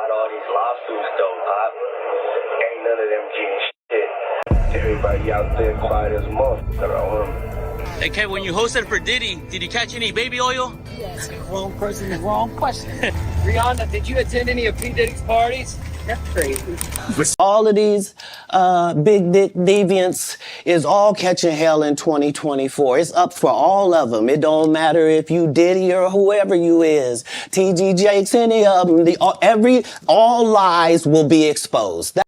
about all these lawsuits, though, Pop? Ain't none of them getting shit. Everybody out there quiet as a motherfucker on him. Hey, Katt, when you hosted for Diddy, did you catch any baby oil? Yes, wrong person, the wrong question. Rihanna, did you attend any of P. Diddy's parties? That's crazy. All of these big dick deviants is all catching hell in 2024. It's up for all of them. It don't matter if you Diddy or whoever you is. TG Jakes, any of them. All lies will be exposed.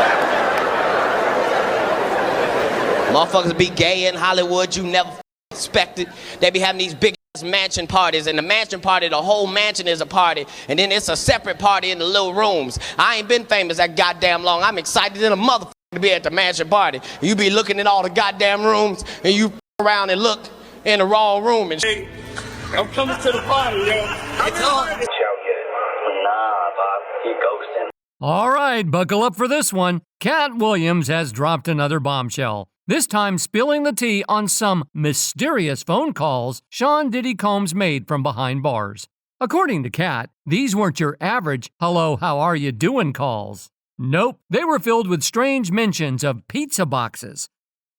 Motherfuckers be gay in Hollywood, you never expected. They be having these big mansion parties, and the mansion party, the whole mansion is a party, and then it's a separate party in the little rooms. I ain't been famous that goddamn long. I'm excited in a motherfucker to be at the mansion party. You be looking in all the goddamn rooms, and you around and look in the wrong room and shit. I'm coming to the party, yo. It's on. Nah, Pop, he ghosting. All right, buckle up for this one. Katt Williams has dropped another bombshell. This time spilling the tea on some mysterious phone calls Sean Diddy Combs made from behind bars. According to Katt, these weren't your average hello-how-are-you-doin calls. Nope, they were filled with strange mentions of pizza boxes.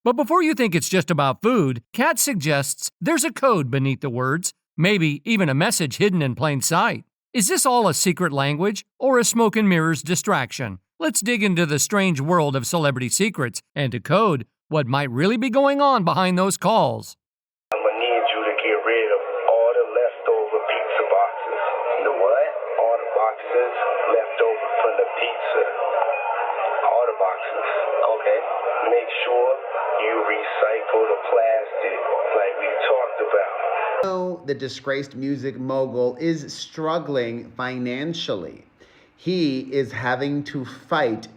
But before you think it's just about food, Katt suggests there's a code beneath the words, maybe even a message hidden in plain sight. Is this all a secret language or a smoke and mirrors distraction? Let's dig into the strange world of celebrity secrets and decode what might really be going on behind those calls. I'm gonna need you to get rid of all the leftover pizza boxes. The what? All the boxes left over from the pizza. All the boxes. Okay. Make sure you recycle the plastic like we talked about. The disgraced music mogul is struggling financially. He is having to fight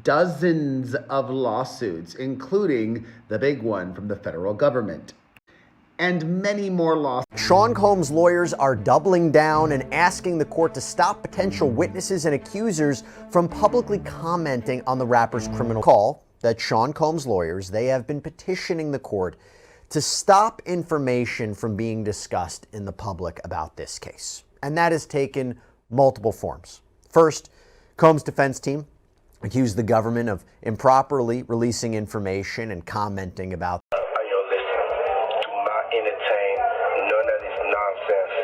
dozens of lawsuits, including the big one from the federal government, and many more lawsuits. Sean Combs' lawyers are doubling down and asking the court to stop potential witnesses and accusers from publicly commenting on the rapper's criminal call. That Sean Combs' lawyers, they have been petitioning the court to stop information from being discussed in the public about this case. And that has taken multiple forms. First, Combs' defense team accused the government of improperly releasing information and commenting about. Listen, do not entertain none of this nonsense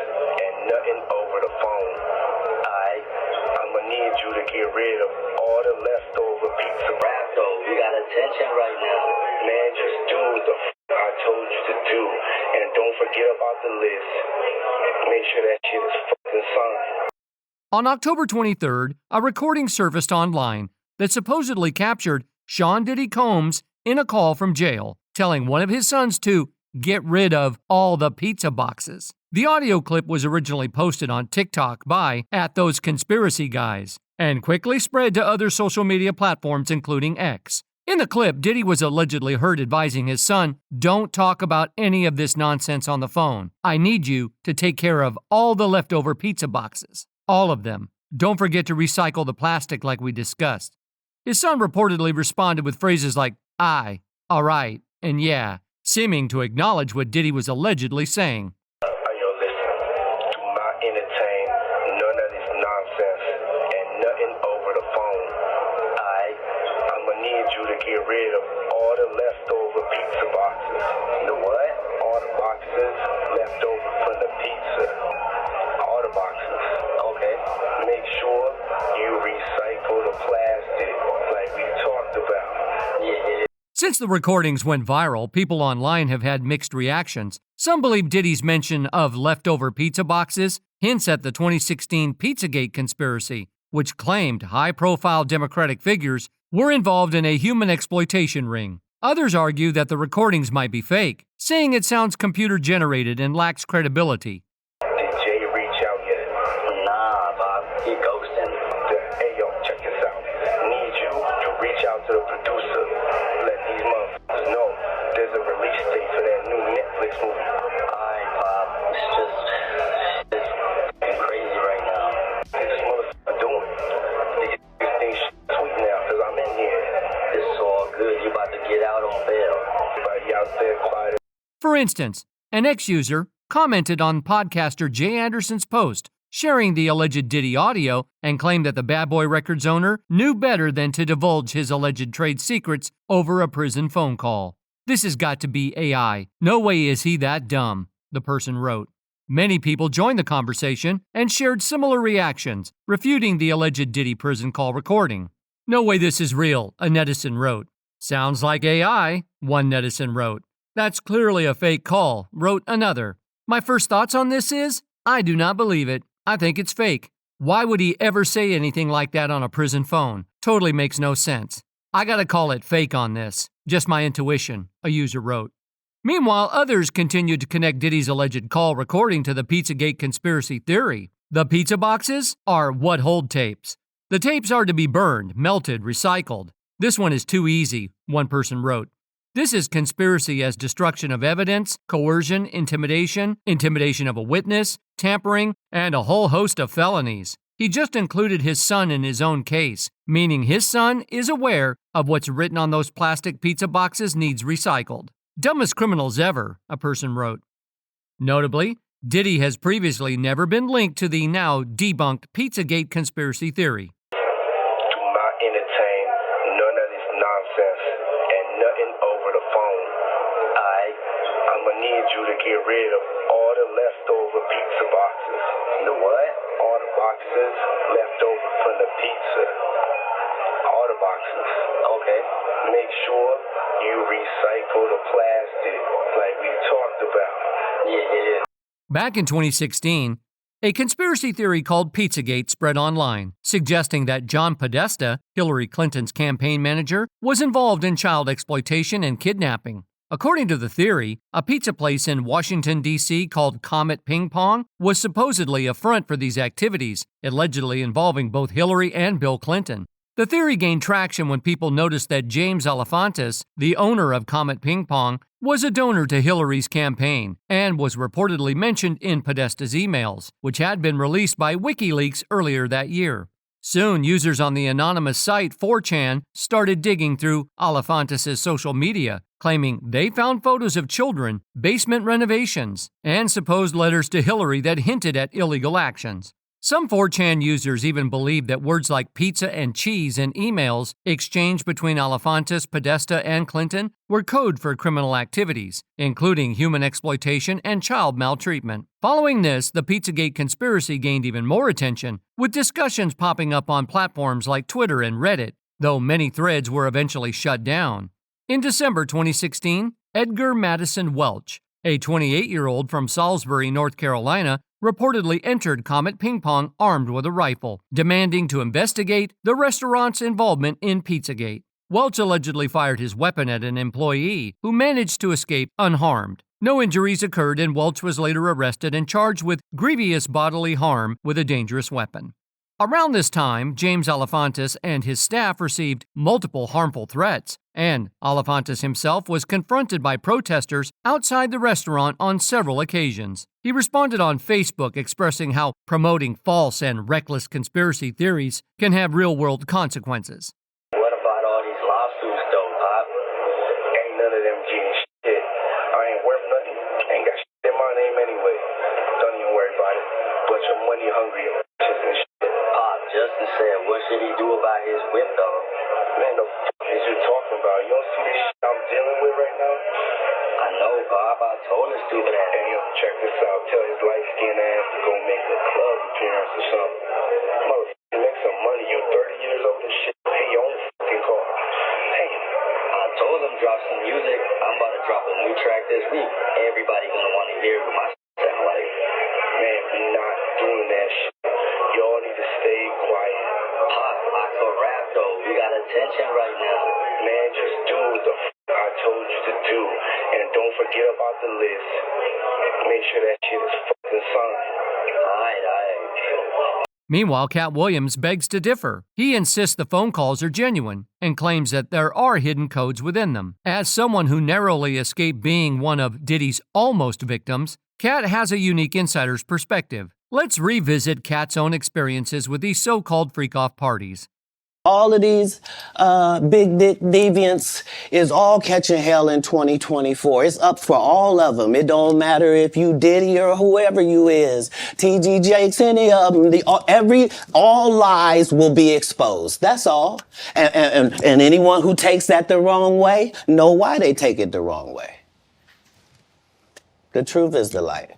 and nothing over the phone. I'm gonna need you to get rid of all the leftover pizza. Rap, though, we got attention right now. Man, just do the I told you to do, and don't forget about the list. Make sure that shit is fucking signed. On October 23rd, a recording surfaced online that supposedly captured Sean Diddy Combs in a call from jail, telling one of his sons to get rid of all the pizza boxes. The audio clip was originally posted on TikTok by @ThoseConspiracyGuys and quickly spread to other social media platforms, including X. In the clip, Diddy was allegedly heard advising his son, "Don't talk about any of this nonsense on the phone. I need you to take care of all the leftover pizza boxes. All of them. Don't forget to recycle the plastic like we discussed." His son reportedly responded with phrases like, "I, all right, and yeah," seeming to acknowledge what Diddy was allegedly saying. Listen, do not entertain none of this nonsense and nothing over the phone. I'm gonna need you to get rid of all the leftover pizza boxes. The what? All the boxes left over from the pizza. All the boxes. Okay. Make sure you recycle the plastic like we talked about. Yeah. Since the recordings went viral, people online have had mixed reactions. Some believe Diddy's mention of leftover pizza boxes hints at the 2016 Pizzagate conspiracy, which claimed high-profile Democratic figures were involved in a human exploitation ring. Others argue that the recordings might be fake, saying it sounds computer-generated and lacks credibility. Did Jay reach out yet? Nah, Bob, he ghosting. Hey, yo, check this out. Need you to reach out to the producer. Let these motherfuckers know there's a release date for that new Netflix movie. Alright, Bob, it's crazy right now. This motherfucker doing. These things sweet now, cause I'm in here. It's all good. You about to get out on bail. Everybody out there quiet. For instance, an X user commented on podcaster Jay Anderson's post sharing the alleged Diddy audio, and claimed that the Bad Boy Records owner knew better than to divulge his alleged trade secrets over a prison phone call. "This has got to be AI. No way is he that dumb," the person wrote. Many people joined the conversation and shared similar reactions, refuting the alleged Diddy prison call recording. "No way this is real," a netizen wrote. "Sounds like AI," one netizen wrote. "That's clearly a fake call," wrote another. "My first thoughts on this is, I do not believe it. I think it's fake. Why would he ever say anything like that on a prison phone? Totally makes no sense. I gotta call it fake on this. Just my intuition," a user wrote. Meanwhile, others continued to connect Diddy's alleged call recording to the Pizzagate conspiracy theory. The pizza boxes are what hold tapes. The tapes are to be burned, melted, recycled. "This one is too easy," one person wrote. "This is conspiracy as destruction of evidence, coercion, intimidation of a witness, tampering, and a whole host of felonies. He just included his son in his own case, meaning his son is aware of what's written on those plastic pizza boxes needs recycled. Dumbest criminals ever," a person wrote. Notably, Diddy has previously never been linked to the now debunked Pizzagate conspiracy theory. Do not entertain none of this nonsense and nothing over the phone. I'm gonna need you to get rid of all the leftover pizza boxes. The what? All the boxes left over from the pizza. All the boxes. Okay. Make sure you recycle the plastic like we talked about. Yeah. Back in 2016, a conspiracy theory called Pizzagate spread online, suggesting that John Podesta, Hillary Clinton's campaign manager, was involved in child exploitation and kidnapping. According to the theory, a pizza place in Washington, D.C. called Comet Ping Pong was supposedly a front for these activities, allegedly involving both Hillary and Bill Clinton. The theory gained traction when people noticed that James Alefantis, the owner of Comet Ping Pong, was a donor to Hillary's campaign and was reportedly mentioned in Podesta's emails, which had been released by WikiLeaks earlier that year. Soon, users on the anonymous site 4chan started digging through Alefantis' social media, claiming they found photos of children, basement renovations, and supposed letters to Hillary that hinted at illegal actions. Some 4chan users even believed that words like pizza and cheese in emails exchanged between Alefantis, Podesta, and Clinton were code for criminal activities, including human exploitation and child maltreatment. Following this, the Pizzagate conspiracy gained even more attention, with discussions popping up on platforms like Twitter and Reddit, though many threads were eventually shut down. In December 2016, Edgar Madison Welch, a 28-year-old from Salisbury, North Carolina, reportedly entered Comet Ping Pong armed with a rifle, demanding to investigate the restaurant's involvement in Pizzagate. Welch allegedly fired his weapon at an employee who managed to escape unharmed. No injuries occurred, and Welch was later arrested and charged with grievous bodily harm with a dangerous weapon. Around this time, James Alefantis and his staff received multiple harmful threats, and Alefantis himself was confronted by protesters outside the restaurant on several occasions. He responded on Facebook expressing how promoting false and reckless conspiracy theories can have real-world consequences. What about all these lawsuits, though, Pop? Ain't none of them getting shit. I ain't worth nothing. Ain't got shit in my name anyway. Don't even worry about it. Bunch of money hungry bitches and shit. Pop, Justin said, what should he do about his whip, though? Man, the fuck is you talking about? You don't see this shit I'm dealing with right now? I know, Pop. I told his stupid ass. Hey, yo, check this out. Tell his light-skinned ass to go make a club appearance or something. Motherfucker, make some money. You 30 years old and shit. Pay your own fucking car. Hey, I told him drop some music. I'm about to drop a new track this week. Everybody gonna want to hear what my sound like. man, we not doing that shit. Y'all need to stay quiet. Pop, I could rap, though. We got attention right now. Man, just do what the I told you to do. And don't forget about the list. Make sure that shit is fucking signed. Aight. Meanwhile, Katt Williams begs to differ. He insists the phone calls are genuine and claims that there are hidden codes within them. As someone who narrowly escaped being one of Diddy's almost victims, Katt has a unique insider's perspective. Let's revisit Katt's own experiences with these so-called freak-off parties. all of these big dick deviants is all catching hell in 2024. It's up for all of them. It don't matter if you Diddy or whoever you is, TG Jakes, any of them. All lies will be exposed. That's all. And anyone who takes that the wrong way, know why they take it the wrong way. The truth is the light.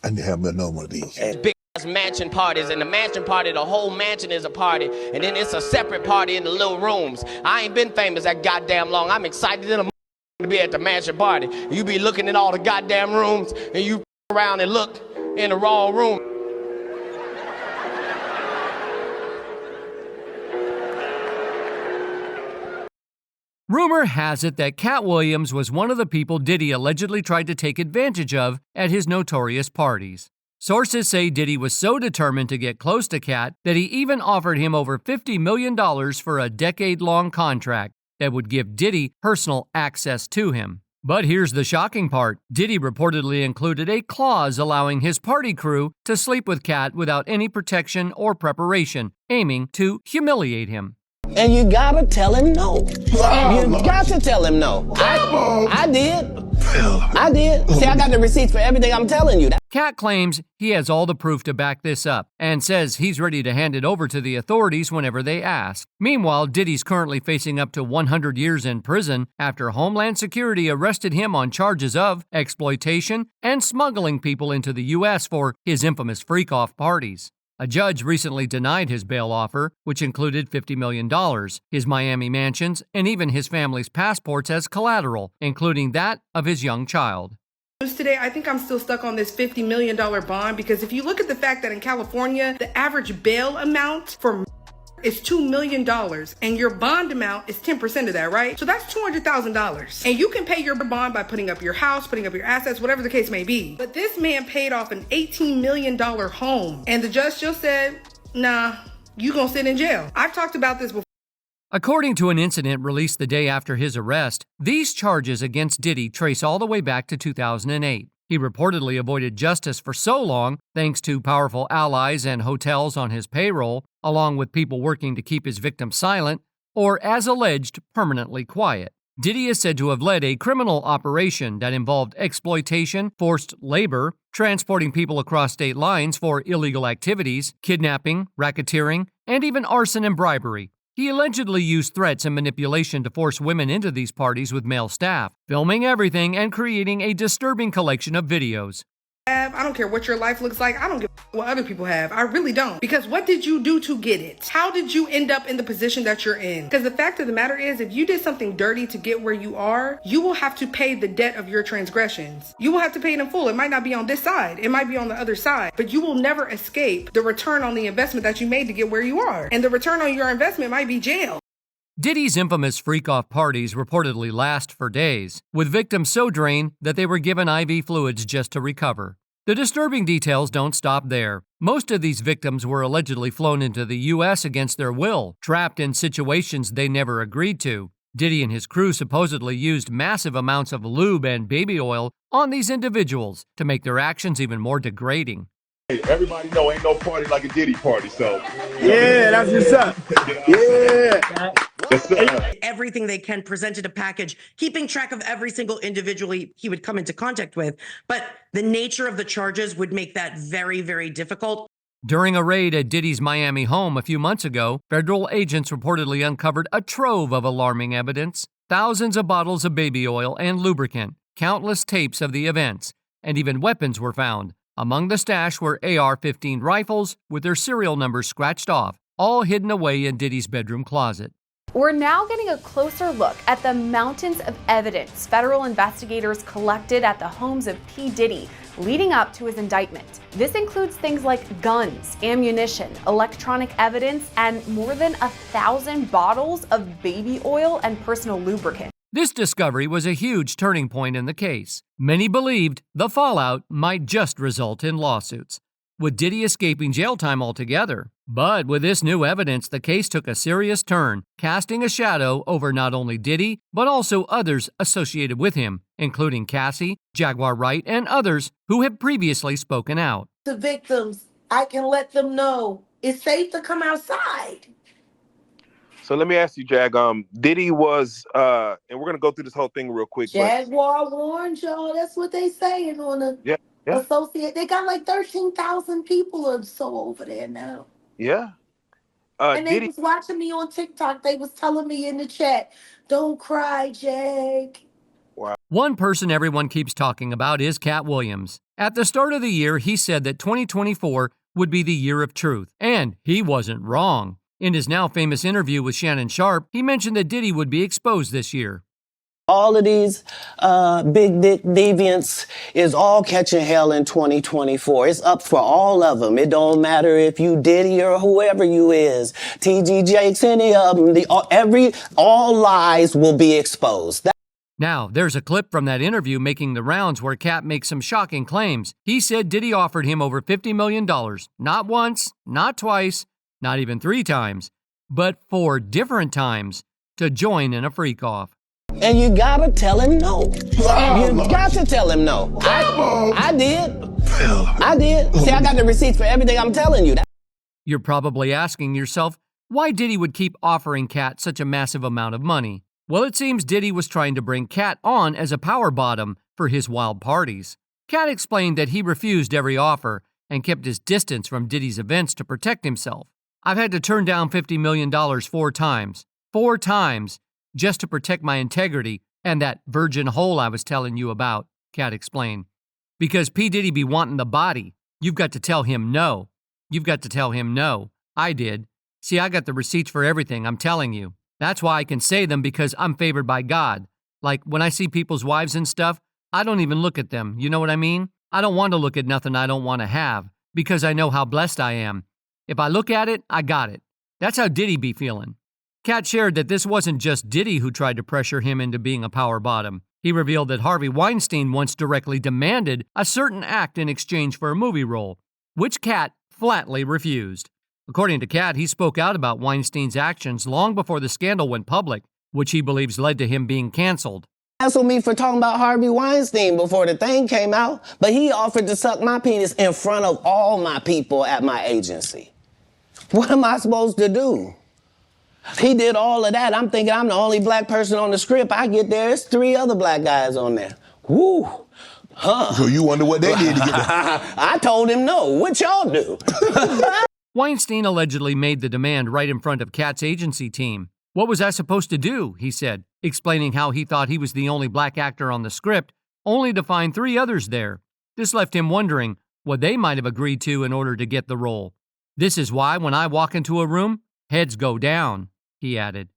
I need to have another one of these. Big ass mansion parties, and the mansion party, the whole mansion is a party, and then it's a separate party in the little rooms. I ain't been famous that goddamn long. I'm excited to be at the mansion party. You be looking at all the goddamn rooms, and you around and look in the wrong room. Rumor has it that Katt Williams was one of the people Diddy allegedly tried to take advantage of at his notorious parties. Sources say Diddy was so determined to get close to Katt that he even offered him over $50 million for a decade-long contract that would give Diddy personal access to him. But here's the shocking part. Diddy reportedly included a clause allowing his party crew to sleep with Katt without any protection or preparation, aiming to humiliate him. And you gotta tell him no. You got to tell him no. I did. See, I got the receipts for everything I'm telling you. Katt claims he has all the proof to back this up and says he's ready to hand it over to the authorities whenever they ask. Meanwhile, Diddy's currently facing up to 100 years in prison after Homeland Security arrested him on charges of exploitation and smuggling people into the U.S. for his infamous freak-off parties. A judge recently denied his bail offer, which included $50 million, his Miami mansions, and even his family's passports as collateral, including that of his young child. Today, I think I'm still stuck on this $50 million bond because if you look at the fact that in California, the average bail amount for is $2 million and your bond amount is 10% of that, right? So that's $200,000. And you can pay your bond by putting up your house, putting up your assets, whatever the case may be. But this man paid off an $18 million home. And the judge just said, nah, you gonna sit in jail. I've talked about this before. According to an incident released the day after his arrest, these charges against Diddy trace all the way back to 2008. He reportedly avoided justice for so long thanks to powerful allies and hotels on his payroll, along with people working to keep his victims silent, or, as alleged, permanently quiet. Diddy is said to have led a criminal operation that involved exploitation, forced labor, transporting people across state lines for illegal activities, kidnapping, racketeering, and even arson and bribery. He allegedly used threats and manipulation to force women into these parties with male staff, filming everything and creating a disturbing collection of videos. I don't care what your life looks like. I don't give what other people have. I really don't. Because what did you do to get it? How did you end up in the position that you're in? Because the fact of the matter is, if you did something dirty to get where you are, you will have to pay the debt of your transgressions. You will have to pay it in full. It might not be on this side. It might be on the other side. But you will never escape the return on the investment that you made to get where you are. And the return on your investment might be jail. Diddy's infamous freak-off parties reportedly last for days, with victims so drained that they were given IV fluids just to recover. The disturbing details don't stop there. Most of these victims were allegedly flown into the U.S. against their will, trapped in situations they never agreed to. Diddy and his crew supposedly used massive amounts of lube and baby oil on these individuals to make their actions even more degrading. Everybody know ain't no party like a Diddy party, so. Yeah, that's what's up. Yeah. Everything they can presented a package, keeping track of every single individual he would come into contact with. But the nature of the charges would make that very, very difficult. During a raid at Diddy's Miami home a few months ago, federal agents reportedly uncovered a trove of alarming evidence, thousands of bottles of baby oil and lubricant, countless tapes of the events, and even weapons were found. Among the stash were AR-15 rifles with their serial numbers scratched off, all hidden away in Diddy's bedroom closet. We're now getting a closer look at the mountains of evidence federal investigators collected at the homes of P. Diddy leading up to his indictment. This includes things like guns, ammunition, electronic evidence, and more than 1,000 bottles of baby oil and personal lubricant. This discovery was a huge turning point in the case. Many believed the fallout might just result in lawsuits, with Diddy escaping jail time altogether. But with this new evidence, the case took a serious turn, casting a shadow over not only Diddy, but also others associated with him, including Cassie, Jaguar Wright, and others who have previously spoken out. The victims, I can let them know it's safe to come outside. So let me ask you, Jag. Diddy was, and we're gonna go through this whole thing real quick. Jaguar warned y'all. That's what they saying on the associate. They got like 13,000 people or so over there now. Yeah. And they was watching me on TikTok. They was telling me in the chat, "Don't cry, Jag." Wow. One person everyone keeps talking about is Katt Williams. At the start of the year, he said that 2024 would be the year of truth, and he wasn't wrong. In his now famous interview with Shannon Sharpe, he mentioned that Diddy would be exposed this year. All of these big dick deviants is all catching hell in 2024. It's up for all of them. It don't matter if you Diddy or whoever you is. TG Jakes, any of them. All lies will be exposed. Now, there's a clip from that interview making the rounds where Katt makes some shocking claims. He said Diddy offered him over $50 million, not once, not twice, not even 3 times, but 4 different times to join in a freak-off. And you gotta tell him no. You got to tell him no. I did. I did. See, I got the receipts for everything I'm telling you. You're probably asking yourself why Diddy would keep offering Katt such a massive amount of money. Well, it seems Diddy was trying to bring Katt on as a power bottom for his wild parties. Katt explained that he refused every offer and kept his distance from Diddy's events to protect himself. I've had to turn down $50 million 4 times. 4 times just to protect my integrity and that virgin hole I was telling you about, Katt explained. Because P. Diddy be wanting the body, you've got to tell him no. You've got to tell him no. I did. See, I got the receipts for everything, I'm telling you. That's why I can say them, because I'm favored by God. Like, when I see people's wives and stuff, I don't even look at them, you know what I mean? I don't want to look at nothing I don't want to have, because I know how blessed I am. If I look at it, I got it. That's how Diddy be feeling. Katt shared that this wasn't just Diddy who tried to pressure him into being a power bottom. He revealed that Harvey Weinstein once directly demanded a certain act in exchange for a movie role, which Katt flatly refused. According to Katt, he spoke out about Weinstein's actions long before the scandal went public, which he believes led to him being canceled. Canceled me for talking about Harvey Weinstein before the thing came out, but he offered to suck my penis in front of all my people at my agency. What am I supposed to do? He did all of that. I'm thinking I'm the only black person on the script. I get there, it's 3 other black guys on there. Woo. Huh. So you wonder what they did to get there? I told him no. What y'all do? Weinstein allegedly made the demand right in front of Katt's agency team. What was I supposed to do, he said, explaining how he thought he was the only black actor on the script, only to find 3 others there. This left him wondering what they might have agreed to in order to get the role. This is why when I walk into a room, heads go down, he added.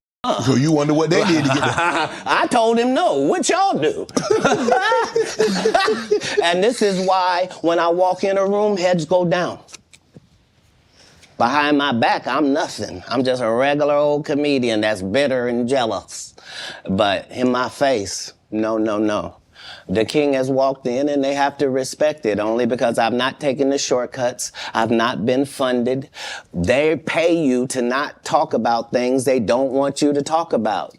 So you wonder what they did to get there? I told him no. What y'all do? And this is why when I walk in a room, heads go down. Behind my back, I'm nothing. I'm just a regular old comedian that's bitter and jealous. But in my face, no, no, no. The king has walked in and they have to respect it only because I've not taken the shortcuts. I've not been funded. They pay you to not talk about things they don't want you to talk about.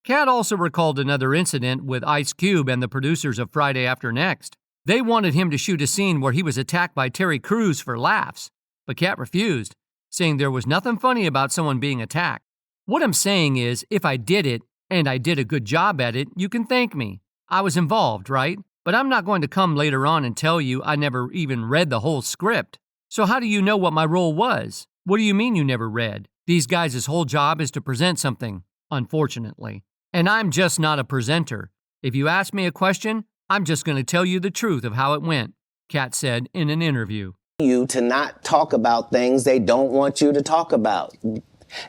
Katt also recalled another incident with Ice Cube and the producers of Friday After Next. They wanted him to shoot a scene where he was attacked by Terry Crews for laughs, but Katt refused, saying there was nothing funny about someone being attacked. What I'm saying is, if I did it, and I did a good job at it, you can thank me. I was involved, right? But I'm not going to come later on and tell you I never even read the whole script. So how do you know what my role was? What do you mean you never read? These guys' whole job is to present something, unfortunately. And I'm just not a presenter. If you ask me a question, I'm just going to tell you the truth of how it went, Katt said in an interview. You to not talk about things they don't want you to talk about.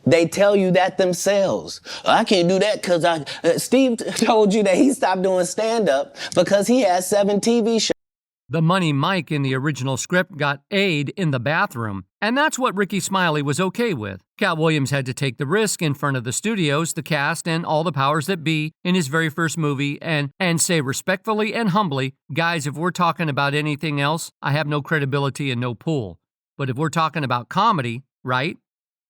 They tell you that themselves. I can't do that because Steve told you that he stopped doing stand-up because he has 7 TV shows. The Money Mike in the original script got aid in the bathroom, and that's what Ricky Smiley was okay with. Katt Williams had to take the risk in front of the studios, the cast, and all the powers that be in his very first movie and say respectfully and humbly, guys, if we're talking about anything else, I have no credibility and no pull. But if we're talking about comedy, right,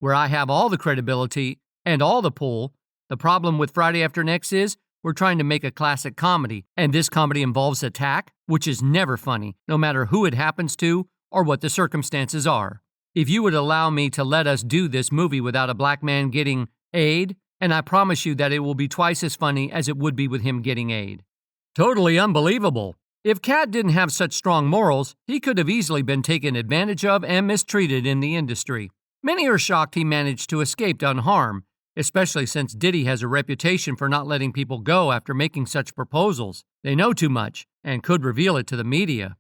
where I have all the credibility and all the pull, the problem with Friday After Next is we're trying to make a classic comedy, and this comedy involves attack, which is never funny, no matter who it happens to or what the circumstances are. If you would allow me to let us do this movie without a black man getting Aid? And I promise you that it will be twice as funny as it would be with him getting aid. Totally unbelievable. If Katt didn't have such strong morals, he could have easily been taken advantage of and mistreated in the industry. Many are shocked he managed to escape unharmed, especially since Diddy has a reputation for not letting people go after making such proposals. They know too much and could reveal it to the media.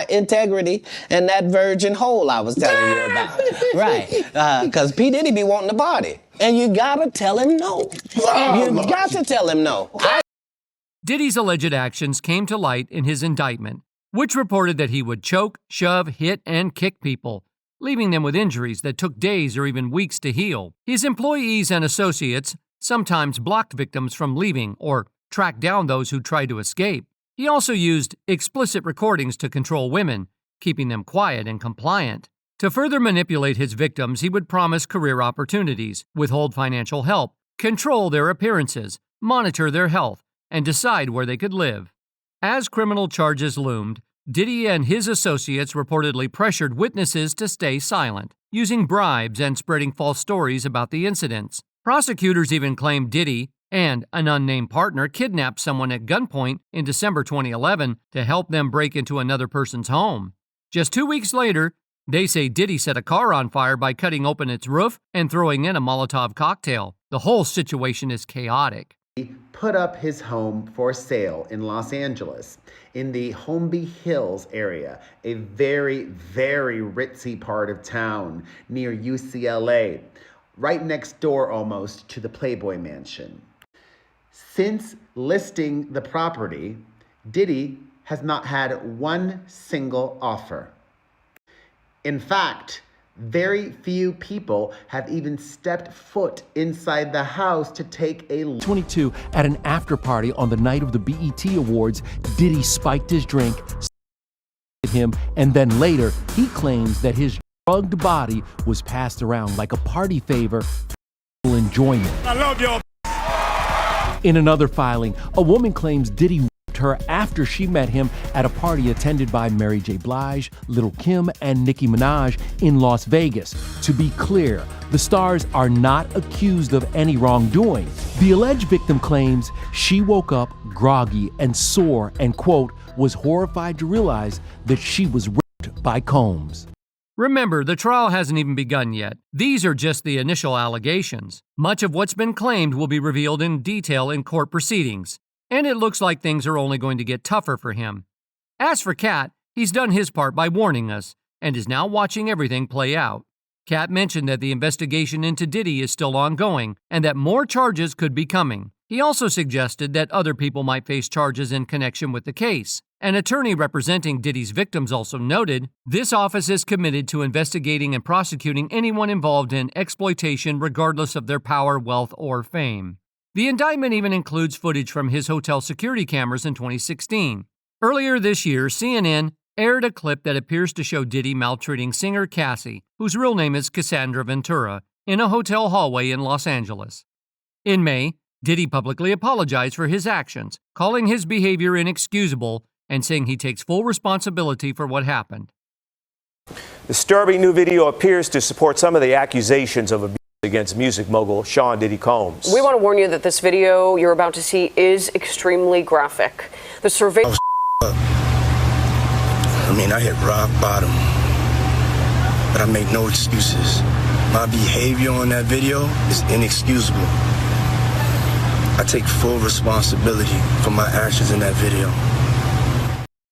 Integrity and that virgin hole I was telling you about. Right. Because P. Diddy be wanting to party. And you gotta tell him no. You got to tell him no. Diddy's alleged actions came to light in his indictment, which reported that he would choke, shove, hit, and kick people, leaving them with injuries that took days or even weeks to heal. His employees and associates sometimes blocked victims from leaving or tracked down those who tried to escape. He also used explicit recordings to control women, keeping them quiet and compliant. To further manipulate his victims, he would promise career opportunities, withhold financial help, control their appearances, monitor their health, and decide where they could live. As criminal charges loomed, Diddy and his associates reportedly pressured witnesses to stay silent, using bribes and spreading false stories about the incidents. Prosecutors even claimed Diddy and an unnamed partner kidnapped someone at gunpoint in December 2011 to help them break into another person's home. Just 2 weeks later, they say Diddy set a car on fire by cutting open its roof and throwing in a Molotov cocktail. The whole situation is chaotic. He put up his home for sale in Los Angeles, in the Holmby Hills area, a very, very ritzy part of town near UCLA, right next door almost to the Playboy Mansion. Since listing the property, Diddy has not had one single offer. In fact, very few people have even stepped foot inside the house to take a 22 at an after party on the night of the BET Awards, Diddy spiked his drink, him, and then later he claims that his drugged body was passed around like a party favor for enjoyment. I love y'all. In another filing, a woman claims Diddy raped her after she met him at a party attended by Mary J. Blige, Lil' Kim, and Nicki Minaj in Las Vegas. To be clear, the stars are not accused of any wrongdoing. The alleged victim claims she woke up groggy and sore and, quote, was horrified to realize that she was raped by Combs. Remember, the trial hasn't even begun yet. These are just the initial allegations. Much of what's been claimed will be revealed in detail in court proceedings, and it looks like things are only going to get tougher for him. As for Katt, he's done his part by warning us, and is now watching everything play out. Katt mentioned that the investigation into Diddy is still ongoing, and that more charges could be coming. He also suggested that other people might face charges in connection with the case. An attorney representing Diddy's victims also noted, this office is committed to investigating and prosecuting anyone involved in exploitation regardless of their power, wealth, or fame. The indictment even includes footage from his hotel security cameras in 2016. Earlier this year, CNN aired a clip that appears to show Diddy maltreating singer Cassie, whose real name is Cassandra Ventura, in a hotel hallway in Los Angeles. In May, Diddy publicly apologized for his actions, calling his behavior inexcusable and saying he takes full responsibility for what happened. Disturbing new video appears to support some of the accusations of abuse against music mogul Sean Diddy Combs. We want to warn you that this video you're about to see is extremely graphic. The survey. I mean, I hit rock bottom, but I make no excuses. My behavior on that video is inexcusable. I take full responsibility for my actions in that video.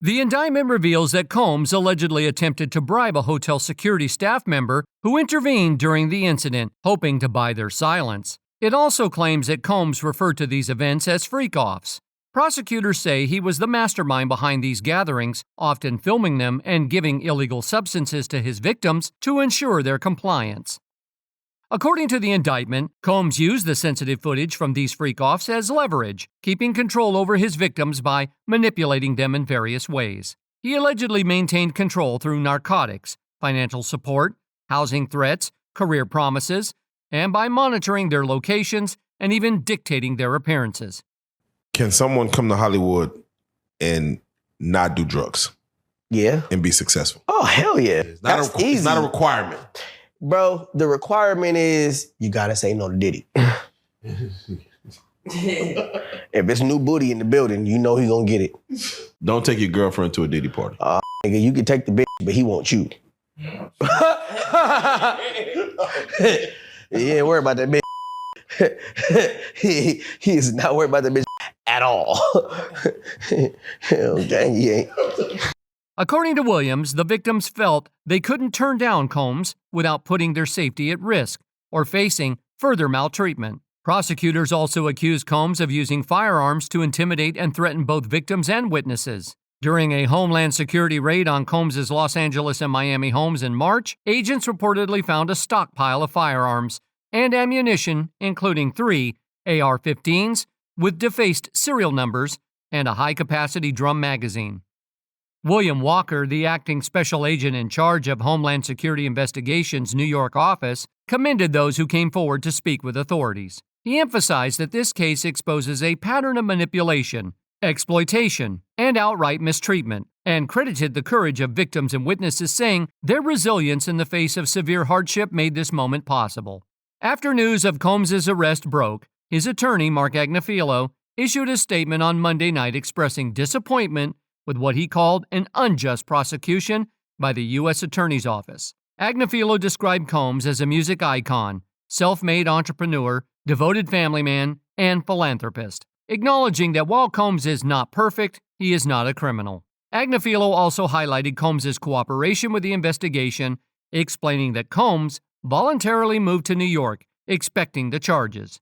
The indictment reveals that Combs allegedly attempted to bribe a hotel security staff member who intervened during the incident, hoping to buy their silence. It also claims that Combs referred to these events as freak-offs. Prosecutors say he was the mastermind behind these gatherings, often filming them and giving illegal substances to his victims to ensure their compliance. According to the indictment, Combs used the sensitive footage from these freak-offs as leverage, keeping control over his victims by manipulating them in various ways. He allegedly maintained control through narcotics, financial support, housing threats, career promises, and by monitoring their locations and even dictating their appearances. Can someone come to Hollywood and not do drugs? Yeah. And be successful? Oh, hell yeah. It's not, it's not a requirement. Bro, the requirement is you gotta say no to Diddy. If it's new booty in the building, you know he gonna get it. Don't take your girlfriend to a Diddy party. Nigga, you can take the bitch, but he wants you. He ain't worried about that bitch. he is not worried about that bitch at all. Okay, he ain't. According to Williams, the victims felt they couldn't turn down Combs without putting their safety at risk or facing further maltreatment. Prosecutors also accused Combs of using firearms to intimidate and threaten both victims and witnesses. During a Homeland Security raid on Combs' Los Angeles and Miami homes in March, agents reportedly found a stockpile of firearms and ammunition, including 3 AR-15s with defaced serial numbers and a high-capacity drum magazine. William Walker, the acting special agent in charge of Homeland Security Investigations' New York office, commended those who came forward to speak with authorities. He emphasized that this case exposes a pattern of manipulation, exploitation, and outright mistreatment, and credited the courage of victims and witnesses, saying their resilience in the face of severe hardship made this moment possible. After news of Combs' arrest broke, his attorney, Mark Agnifilo, issued a statement on Monday night expressing disappointment with what he called an unjust prosecution by the U.S. Attorney's Office. Agnifilo described Combs as a music icon, self-made entrepreneur, devoted family man, and philanthropist, acknowledging that while Combs is not perfect, he is not a criminal. Agnifilo also highlighted Combs' cooperation with the investigation, explaining that Combs voluntarily moved to New York, expecting the charges.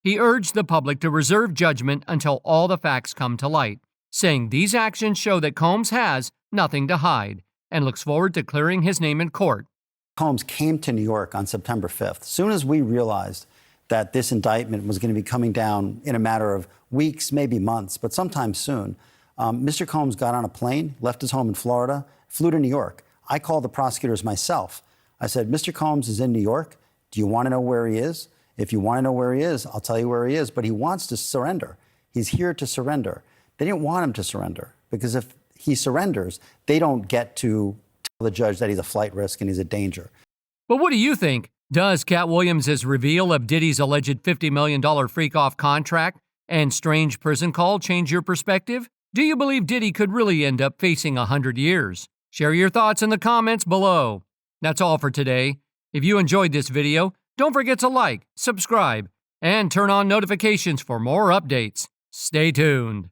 He urged the public to reserve judgment until all the facts come to light, saying these actions show that Combs has nothing to hide and looks forward to clearing his name in court. Combs came to New York on September 5th. As soon as we realized that this indictment was going to be coming down in a matter of weeks, maybe months, but sometime soon, Mr. Combs got on a plane, left his home in Florida, flew to New York. I called the prosecutors myself. I said, Mr. Combs is in New York. Do you want to know where he is? If you want to know where he is, I'll tell you where he is, but he wants to surrender. He's here to surrender. They didn't want him to surrender because if he surrenders, they don't get to tell the judge that he's a flight risk and he's a danger. But what do you think? Does Katt Williams' reveal of Diddy's alleged $50 million freak-off contract and strange prison call change your perspective? Do you believe Diddy could really end up facing 100 years? Share your thoughts in the comments below. That's all for today. If you enjoyed this video, don't forget to like, subscribe, and turn on notifications for more updates. Stay tuned.